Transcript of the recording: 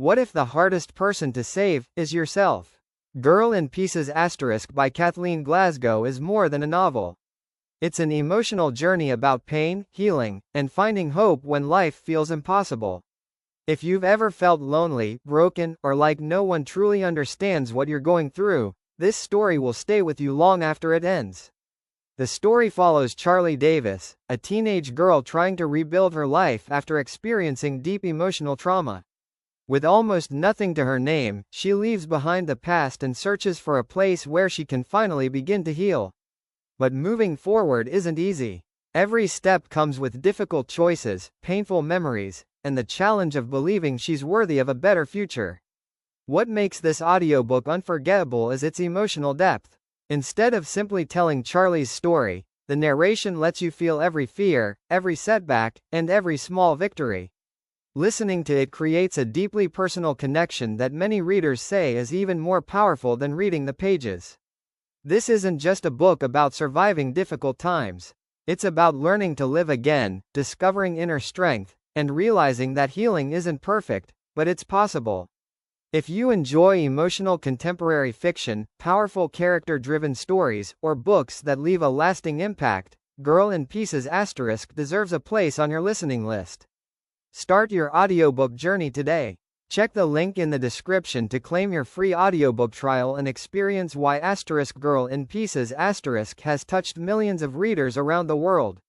What if the hardest person to save is yourself? Girl in Pieces by Kathleen Glasgow is more than a novel. It's an emotional journey about pain, healing, and finding hope when life feels impossible. If you've ever felt lonely, broken, or like no one truly understands what you're going through, this story will stay with you long after it ends. The story follows Charlie Davis, a teenage girl trying to rebuild her life after experiencing deep emotional trauma. With almost nothing to her name, she leaves behind the past and searches for a place where she can finally begin to heal. But moving forward isn't easy. Every step comes with difficult choices, painful memories, and the challenge of believing she's worthy of a better future. What makes this audiobook unforgettable is its emotional depth. Instead of simply telling Charlie's story, the narration lets you feel every fear, every setback, and every small victory. Listening to it creates a deeply personal connection that many readers say is even more powerful than reading the pages. This isn't just a book about surviving difficult times. It's about learning to live again, discovering inner strength, and realizing that healing isn't perfect, but it's possible. If you enjoy emotional contemporary fiction, powerful character-driven stories, or books that leave a lasting impact, Girl in Pieces deserves a place on your listening list. Start your audiobook journey today. Check the link in the description to claim your free audiobook trial and experience why Girl in Pieces has touched millions of readers around the world.